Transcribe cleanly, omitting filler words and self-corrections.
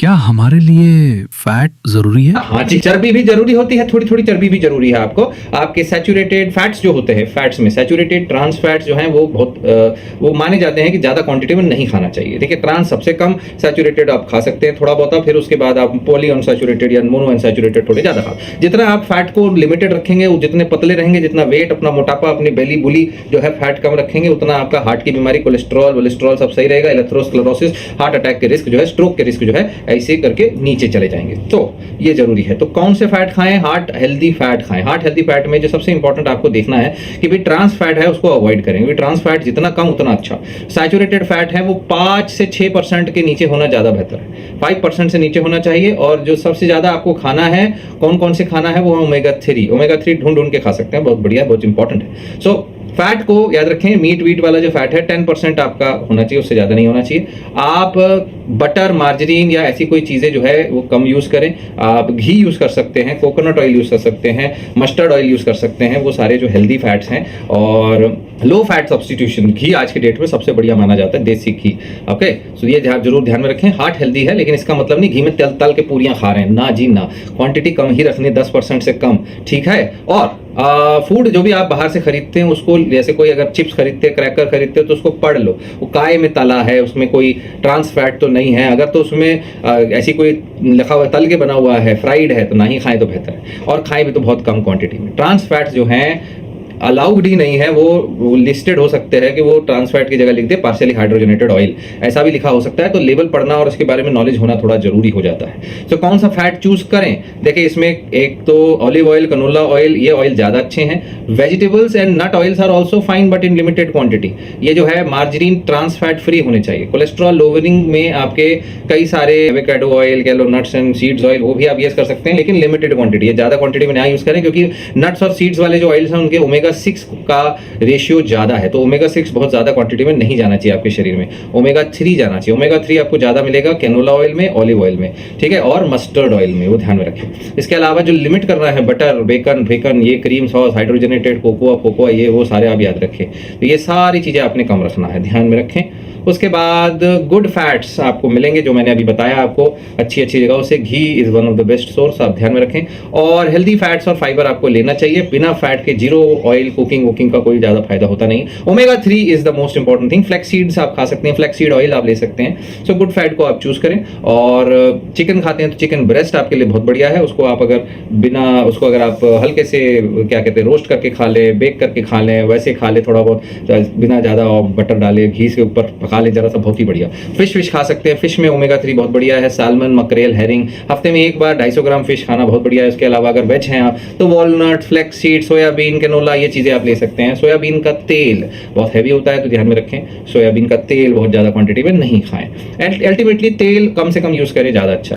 क्या हमारे लिए फैट जरूरी है? हाँ जी, चर्बी भी जरूरी होती है, थोड़ी थोड़ी चर्बी भी जरूरी है आपको। आपके सैचुरेटेड फैट्स जो होते हैं, फैट्स में सैचुरेटेड ट्रांस फैट्स जो हैं वो बहुत वो माने जाते हैं कि ज्यादा क्वांटिटी में नहीं खाना चाहिए। देखिए, ट्रांस सबसे कम, सैचुरेटेड आप खा सकते हैं थोड़ा बहुत, फिर उसके बाद आप पॉली अनसैचुरेटेड या मोनो अनसैचुरेटेड थोड़े ज्यादा खा। जितना आप फैट को लिमिटेड रखेंगे, जितने पतले रहेंगे, जितना वेट अपना मोटापा, अपनी बेली बुली जो है फैट कम रखेंगे, उतना आपका हार्ट की बीमारी, कोलेस्ट्रॉल सब सही रहेगा, एथेरोस्क्लेरोसिस, हार्ट अटैक के रिस्क जो है, स्ट्रोक के रिस्क जो है, ऐसे करके नीचे चले जाएंगे। तो ये जरूरी है। तो कौन से फैट खाएं? हार्ट हेल्दी फैट खाएं। हार्ट हेल्दी फैट में जो सबसे इंपॉर्टेंट आपको देखना है कि भाई ट्रांस फैट है उसको अवॉइड करें, क्योंकि ट्रांस फैट जितना कम उतना अच्छा। सैचुरेटेड फैट है वो 5 से 6% के नीचे होना ज्यादा बेहतर है, 5% से नीचे होना चाहिए। और जो सबसे ज्यादा आपको खाना है, कौन कौन से खाना है, वो ओमेगा 3 ढूंढ ढूंढ के खा सकते हैं, बहुत बढ़िया, बहुत इंपॉर्टेंट है। सो फैट को याद रखें, मीट वीट वाला जो फैट है 10% आपका होना चाहिए, उससे ज्यादा नहीं होना चाहिए। आप बटर, मार्जरीन या ऐसी कोई चीजें जो है वो कम यूज करें। आप घी यूज कर सकते हैं, कोकोनट ऑयल यूज कर सकते हैं, मस्टर्ड ऑयल यूज कर सकते हैं, वो सारे जो हेल्दी फैट्स हैं। और लो फैट सब्स्टिट्यूशन, घी आज के डेट में सबसे बढ़िया माना जाता है, देसी घी। ओके, सो ये जरूर ध्यान में रखें। हार्ट हेल्दी है, लेकिन इसका मतलब नहीं घी में तल तल के पूरियां खा रहे हैं, ना जी ना, क्वांटिटी कम ही रखनी, 10% से कम, ठीक है। और फूड जो भी आप बाहर से खरीदते हैं उसको, जैसे कोई अगर चिप्स खरीदते हैं, क्रैकर खरीदते हो, तो उसको पढ़ लो, वो काय में तला है, उसमें कोई ट्रांस फैट तो नहीं है। अगर तो उसमें ऐसी कोई लिखा हुआ तल के बना हुआ है, फ्राइड है, तो ना ही खाएं तो बेहतर है। और खाएं भी तो बहुत कम क्वांटिटी में। ट्रांस फैट्स जो हैं अलाउड ही नहीं है, वो लिस्टेड हो सकते हैं कि वो ट्रांस फैट की जगह लिख दे पार्शियली हाइड्रोजनेटेड ऑयल, ऐसा भी लिखा हो सकता है। तो लेबल पढ़ना और उसके बारे में नॉलेज होना थोड़ा जरूरी हो जाता है। तो कौन सा फैट चूज करें? देखिए, इसमें एक तो ऑलिव ऑयल, कनोला ऑयल, ये ऑयल ज्यादा अच्छे हैं। Vegetables and nut oils are also fine but in limited quantity. ये जो है मार्जरीन ट्रांस फैट फ्री होने चाहिए। कोलेस्ट्रॉल लोवरिंग में आपके कई सारे एवोकाडो ऑयल, कह लो नट्स एंड सीड्स ऑयल, वो भी आप यूज कर सकते हैं, लेकिन लिमिटेड क्वांटिटी, ये ज्यादा क्वांटिटी में ना यूज करें, क्योंकि नट्स और सीड्स वाले जो ऑयल्स हैं उनके ओमेगा 6 का रेशियो ज्यादा है। तो ओमेगा 6 बहुत ज्यादा क्वांटिटी में नहीं जाना चाहिए आपके शरीर में, ओमेगा 3 जाना चाहिए। ओमेगा 3 आपको ज्यादा मिलेगा कैनोला ऑयल में, ऑलिव ऑयल में, ठीक है, और मस्टर्ड ऑयल में, वो ध्यान में रखें। इसके अलावा जो लिमिट करना है, बटर, बेकन, ये क्रीम सॉस, हाइड्रोजनेटेड कोकोआ, ये वो सारे आप याद रखें। तो ये सारी चीजें आपने कम रखना है, ध्यान में रखें। उसके बाद गुड फैट्स आपको मिलेंगे, जो मैंने अभी बताया आपको, अच्छी जगहों से। Ghee is one of the best source, आप ध्यान में रखें। और हेल्दी फैट्स और फाइबर आपको लेना चाहिए। बिना फैट के जीरो ऑयल कुकिंग का कोई ज्यादा फायदा होता नहीं। Omega 3 is the most important thing. Flax seeds आप खा सकते हैं, फ्लैक्स सीड ऑयल आप ले सकते हैं। सो गुड फैट को आप चूज करें। और चिकन खाते हैं तो चिकन ब्रेस्ट आपके लिए बहुत बढ़िया है। उसको आप अगर आप हल्के से क्या कहते हैं, रोस्ट करके खा लें, बेक करके खा लें, वैसे खा लें, थोड़ा बहुत बिना ज्यादा बटर डाले, घी के ऊपर खा ले जरा सा, बहुत ही बढ़िया। फिश खा सकते हैं, फिश में ओमेगा 3 बहुत बढ़िया है। सालमन, मकरेल, हेरिंग, हफ्ते में एक बार 250 ग्राम फिश खाना बहुत बढ़िया है। इसके अलावा अगर वेज हैं आप तो walnut, flax seed, soybean, canola, ये चीजें आप ले सकते हैं। सोयाबीन का तेल बहुत हैवी होता है, तो ध्यान में रखें, सोयाबीन का तेल बहुत ज्यादा क्वांटिटी में नहीं खाएं। अल्टीमेटली तेल कम से कम यूज करें, ज्यादा अच्छा।